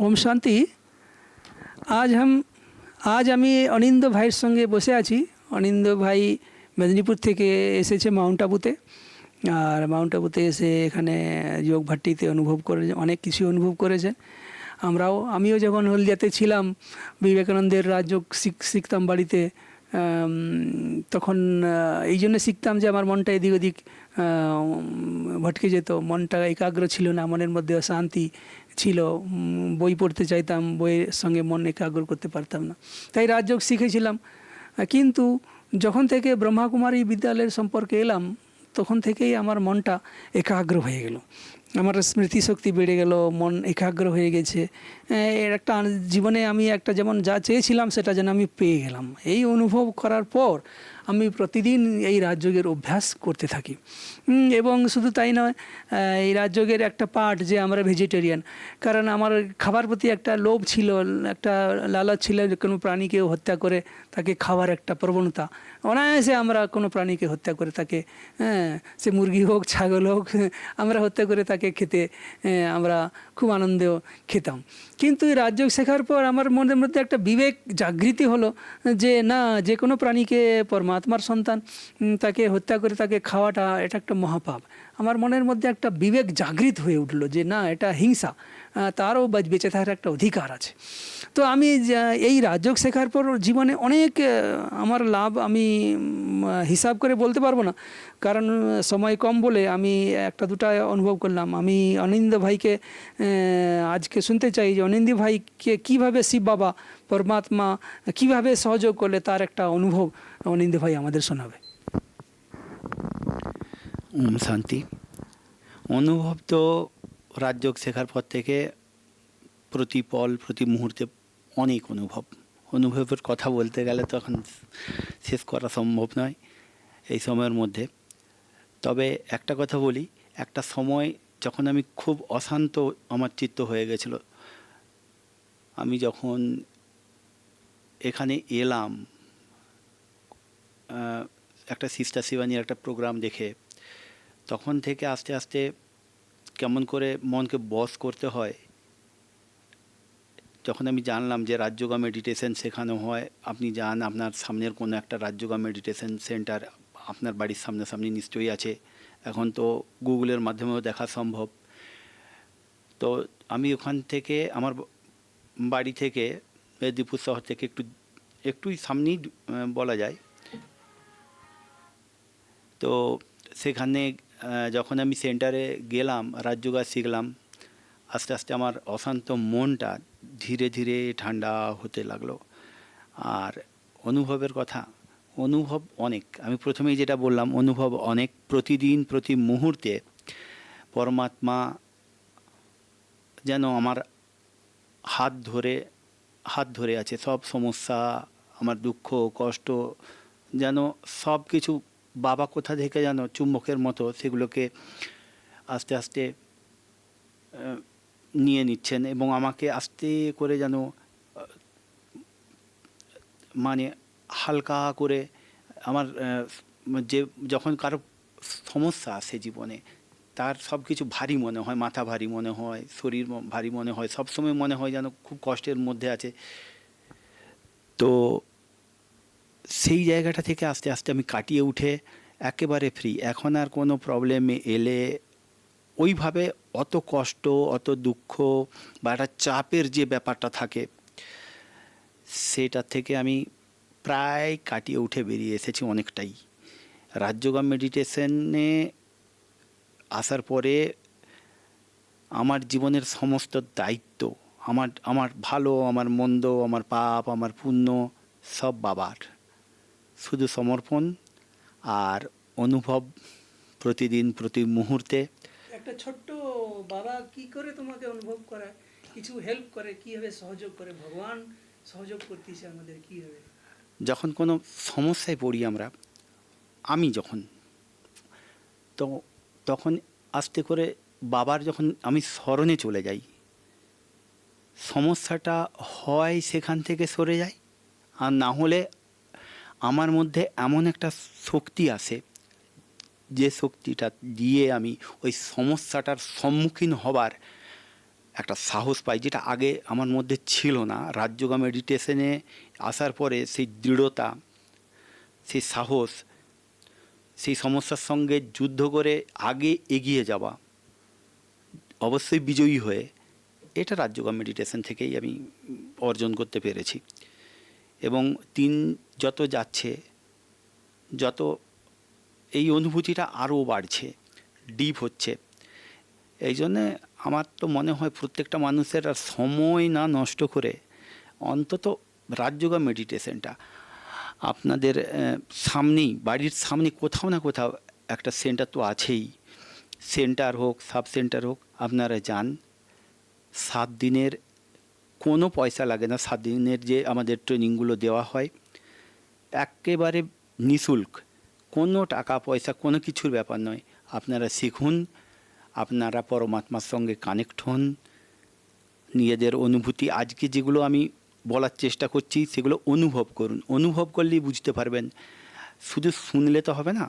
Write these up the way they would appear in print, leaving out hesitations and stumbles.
ओम शांति। आज আমি অনিন্দ ভাইয়ের সঙ্গে বসে আছি। অনিন্দ ভাই মেদিনীপুর থেকে এসেছে মাউন্ট আবুতে, আর মাউন্ট আবুতে এসে এখানে যোগ ভাট্টিতে অনুভব করে অনেক কিছু অনুভব করেছেন। আমিও যখন হলদিয়াতে ছিলাম, বিবেকানন্দের রাজযোগ শিখতাম বাড়িতে, তখন এই জন্য শিখতাম যে আমার মনটা এদিক ওদিক ভটকে যেত, মনটা একাগ্র ছিল না, মনের মধ্যে অশান্তি ছিল, বই পড়তে চাইতাম, বইয়ের সঙ্গে মন একাগ্র করতে পারতাম না, তাই রাজযোগ শিখেছিলাম। কিন্তু যখন থেকে ব্রহ্মাকুমারী বিদ্যালয়ের সম্পর্কে এলাম, তখন থেকেই আমার মনটা একাগ্র হয়ে গেল, আমার স্মৃতিশক্তি বেড়ে গেল, মন একাগ্র হয়ে গেছে। এর একটা জীবনে আমি একটা যেমন যা চেয়েছিলাম সেটা যেন আমি পেয়ে গেলাম। এই অনুভব করার পর আমি প্রতিদিন এই রাজযোগের অভ্যাস করতে থাকি। এবং শুধু তাই নয়, এই রাজযোগের একটা পার্ট যে আমরা ভেজিটেরিয়ান, কারণ আমার খাবার প্রতি একটা লোভ ছিল, একটা লালচ ছিল, যে কোনো প্রাণীকে হত্যা করে তাকে খাওয়ার একটা প্রবণতা। অনায়াসে আমরা কোনো প্রাণীকে হত্যা করে তাকে, সে মুরগি হোক, ছাগল হোক, আমরা হত্যা করে তাকে খেতে আমরা খুব আনন্দ খেতাম। কিন্তু এই রাজযোগ শেখার পর আমার মনের মধ্যে একটা বিবেক জাগৃতি হলো যে না, যে কোনো প্রাণীকে পরমাত্মার সন্তান, তাকে হত্যা করে তাকে খাওয়াটা এটা একটা মহাপাপ। আমার মনের মধ্যে একটা বিবেক জাগৃত হয়ে উঠলো যে না, এটা হিংসা, তারও বেঁচে থাকার একটা অধিকার আছে। তো আমি এই রাজযোগ শেখার পর জীবনে অনেক আমার লাভ আমি হিসাব করে বলতে পারবো না, কারণ সময় কম বলে আমি একটা দুটা অনুভব করলাম। আমি অনিন্দ ভাইকে আজকে শুনতে চাই যে অনিন্দ ভাইকে কীভাবে শিব বাবা পরমাত্মা কীভাবে সহযোগ করলে তার একটা অনুভব অনিন্দ ভাই আমাদের শোনাবে। ওম শান্তি। অনুভব তো রাজযোগ শেখার পর থেকে প্রতি পল প্রতি মুহূর্তে অনেক অনুভবের কথা বলতে গেলে তো এখন শেষ করা সম্ভব নয় এই সময়ের মধ্যে। তবে একটা কথা বলি, একটা সময় যখন আমি খুব অশান্ত আমার চিত্ত হয়ে গেছিল, আমি যখন এখানে এলাম একটা সিস্টার শিবানীর একটা প্রোগ্রাম দেখে, তখন থেকে আস্তে আস্তে কেমন করে মনকে বশ করতে হয়, যখন আমি জানলাম যে রাজযোগা মেডিটেশন শেখানো হয়, আপনি যান, আপনার সামনের কোনো একটা রাজযোগা মেডিটেশন সেন্টার আপনার বাড়ির সামনাসামনি নিশ্চয়ই আছে, এখন তো গুগলের মাধ্যমেও দেখা সম্ভব। তো আমি ওখান থেকে আমার বাড়ি থেকে মেদিনীপুর শহর থেকে একটুই সামনেই বলা যায়। তো সেখানে যখন আমি সেন্টারে গেলাম, রাজযোগা শিখলাম, আস্তে আস্তে আমার অশান্ত মনটা ধীরে ধীরে ঠান্ডা হতে লাগলো। আর অনুভবের কথা, অনুভব অনেক, আমি প্রথমেই যেটা বললাম, অনুভব অনেক। প্রতিদিন প্রতি মুহূর্তে পরমাত্মা যেন আমার হাত ধরে আছে। সব সমস্যা, আমার দুঃখ কষ্ট, যেন সব কিছু বাবা কোথা থেকে যেন চুম্বকের মতো সেগুলোকে আস্তে আস্তে নিয়ে নিচ্ছেন এবং আমাকে আস্তে করে যেন মানে হালকা করে আমার যে যখন কারো সমস্যা আসে জীবনে, তার সব কিছু ভারী মনে হয়, মাথা ভারী মনে হয়, শরীর ভারী মনে হয়, সবসময় মনে হয় যেন খুব কষ্টের মধ্যে আছে। তো সেই জায়গাটা থেকে আস্তে আস্তে আমি কাটিয়ে উঠে একেবারে ফ্রি। এখন আর কোনো প্রবলেমে এলে ওইভাবে অত কষ্ট, অত দুঃখ বা একটা চাপের যে ব্যাপারটা থাকে, সেটা থেকে আমি প্রায় কাটিয়ে উঠে বেরিয়ে এসেছি অনেকটাই। রাজযোগা মেডিটেশনে আসার পরে আমার জীবনের সমস্ত দায়িত্ব, আমার ভালো, আমার মন্দ, আমার পাপ, আমার পুণ্য সব বাবার। শুধু সমর্পণ আর অনুভব প্রতিদিন প্রতি মুহূর্তে। একটা ছোট্ট বাবা কি করে তোমাকে অনুভব করায়, কিছু হেল্প করে, কীভাবে সহযোগ করে, ভগবান সহযোগ করতেছে আমাদের কীভাবে। যখন কোনো সমস্যায় পড়ি আমি যখন, তো তখন আস্তে করে বাবার যখন আমি স্মরণে চলে যাই, সমস্যাটা হয় সেখান থেকে সরে যায়। আর না হলে আমার মধ্যে এমন একটা শক্তি আসে, যে শক্তিটা দিয়ে আমি ওই সমস্যাটার সম্মুখীন হবার একটা সাহস পাই, যেটা আগে আমার মধ্যে ছিল না। রাজযোগা মেডিটেশনে আসার পরে সেই দৃঢ়তা, সেই সাহস, সেই সমস্যার সঙ্গে যুদ্ধ করে আগে এগিয়ে যাওয়া, অবশ্যই বিজয়ী হয়ে, এটা রাজযোগা মেডিটেশন থেকেই আমি অর্জন করতে পেরেছি। এবং দিন যত যাচ্ছে, যত এই অনুভূতিটা আরও বাড়ছে, ডিপ হচ্ছে। এই জন্যে আমার তো মনে হয় প্রত্যেকটা মানুষের আর সময় না নষ্ট করে অন্তত রাজযোগা মেডিটেশনটা আপনাদের সামনেই, বাড়ির সামনে কোথাও না কোথাও একটা সেন্টার তো আছেই, সেন্টার হোক, সাব সেন্টার হোক, আপনারা যান। 7 দিনের কোনো পয়সা লাগে না। 7 দিনের যে আমাদের ট্রেনিংগুলো দেওয়া হয় একেবারে নিঃশুল্ক, কোনো টাকা পয়সা কোনো কিছুর ব্যাপার নয়। আপনারা শিখুন, আপনারা পরমাত্মার সঙ্গে কানেক্ট হন, নিজেদের অনুভূতি আজকে যেগুলো আমি বলার চেষ্টা করছি সেগুলো অনুভব করুন। অনুভব করলেই বুঝতে পারবেন, শুধু শুনলে তো হবে না,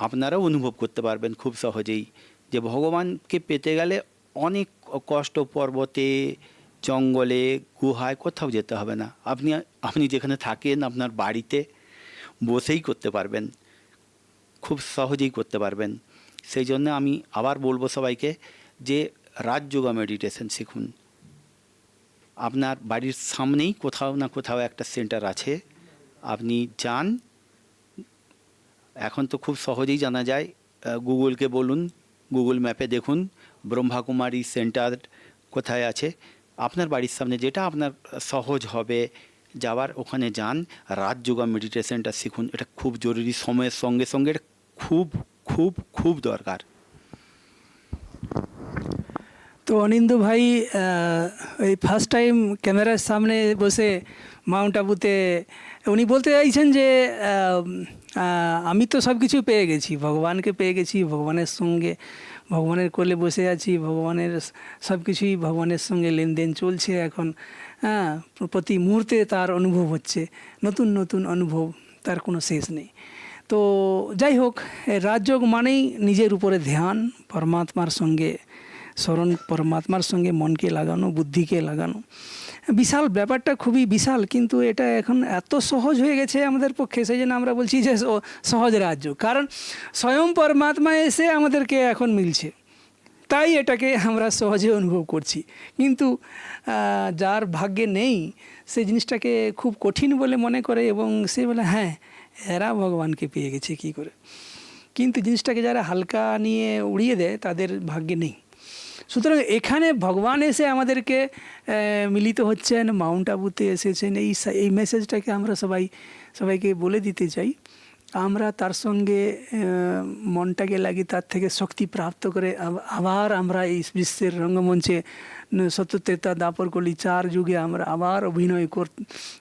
আপনারাও অনুভব করতে পারবেন খুব সহজেই যে ভগবানকে পেতে গেলে অনেক কষ্ট, পর্বতে, জঙ্গলে, গুহায় কোথাও যেতে হবে না। আপনি যেখানে থাকেন আপনার বাড়িতে বসেই করতে পারবেন, খুব সহজেই করতে পারবেন। সেই জন্য আমি আবার বলবো সবাইকে যে রাজযোগা মেডিটেশন শিখুন। আপনার বাড়ির সামনেই কোথাও না কোথাও একটা সেন্টার আছে, আপনি যান। এখন তো খুব সহজেই জানা যায়, গুগলকে বলুন, গুগল ম্যাপে দেখুন ব্রহ্মাকুমারী সেন্টার কোথায় আছে। আপনার বাড়ির সামনে যেটা আপনার সহজ হবে যাওয়ার, ওখানে যান, রাজযোগা মেডিটেশনটা শিখুন। এটা খুব জরুরি, সময়ের সঙ্গে সঙ্গে এটা খুব খুব খুব দরকার। তো অনিন্দ্য ভাই এই ফার্স্ট টাইম ক্যামেরার সামনে বসে মাউন্ট আবুতে উনি বলতে চাইছেন যে আমি তো সব কিছু পেয়ে গেছি, ভগবানকে পেয়ে গেছি, ভগবানের সঙ্গে, ভগবানের কোলে বসে আছি, ভগবানের সব কিছুই ভগবানের সঙ্গে লেনদেন চলছে এখন। হ্যাঁ, প্রতি মুহূর্তে তার অনুভব হচ্ছে, নতুন নতুন অনুভব, তার কোনো শেষ নেই। তো যাই হোক, রাজযোগ মানেই নিজের উপরে ধ্যান, পরমাত্মার সঙ্গে স্মরণ, পরমাত্মার সঙ্গে মনকে লাগানো, বুদ্ধিকে লাগানো। বিশাল ব্যাপারটা, খুবই বিশাল, কিন্তু এটা এখন এত সহজ হয়ে গেছে আমাদের পক্ষে, সেই জন্য আমরা বলছি যে সহজ রাজযোগ। কারণ স্বয়ং পরমাত্মা এসে আমাদেরকে এখন মিলছে, তাই এটাকে আমরা সহজে অনুভব করছি। কিন্তু যার ভাগ্যে নেই সে জিনিসটাকে খুব কঠিন বলে মনে করে, এবং সে বলে হ্যাঁ এরা ভগবানকে পেয়ে গেছে কী করে। কিন্তু জিনিসটাকে যারা হালকা নিয়ে উড়িয়ে দেয় তাদের ভাগ্যে নেই। সুতরাং এখানে ভগবান এসে আমাদেরকে মিলিত হচ্ছেন, মাউন্ট আবুতে এসেছেন, এই মেসেজটাকে আমরা সবাইকে বলে দিতে চাই। আমরা তার সঙ্গে মনটাকে লাগিয়ে তার থেকে শক্তি প্রাপ্ত করে আবার আমরা এই বিশ্বের রঙ্গমঞ্চে সত্যতেতা দাপর কলি 4 যুগে আমরা আবার অভিনয়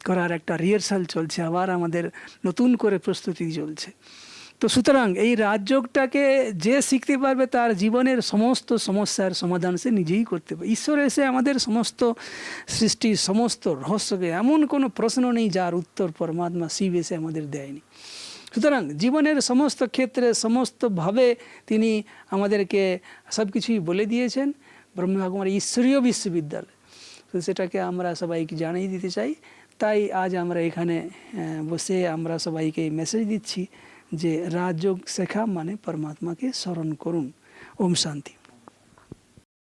করার একটা রিহার্সাল চলছে, আবার আমাদের নতুন করে প্রস্তুতি চলছে। তো সুতরাং এই রাজযোগটাকে যে শিখতে পারবে তার জীবনের সমস্ত সমস্যার সমাধান সে নিজেই করতে পারে। ঈশ্বর এসে আমাদের সমস্ত সৃষ্টির সমস্ত রহস্যকে, এমন কোনো প্রশ্ন নেই যার উত্তর পরমাত্মা শিব এসে আমাদের দেয়নি। সুতরাং জীবনের সমস্ত ক্ষেত্রে সমস্তভাবে তিনি আমাদেরকে সব কিছুই বলে দিয়েছেন। ব্রহ্মকুমারী ঈশ্বরীয় বিশ্ববিদ্যালয়, তো সেটাকে আমরা সবাইকে জানিয়ে দিতে চাই। তাই আজ আমরা এখানে বসে আমরা সবাইকে মেসেজ দিচ্ছি যে রাজযোগ শেখা মানে পরমাত্মাকে স্মরণ করুন। ওম শান্তি।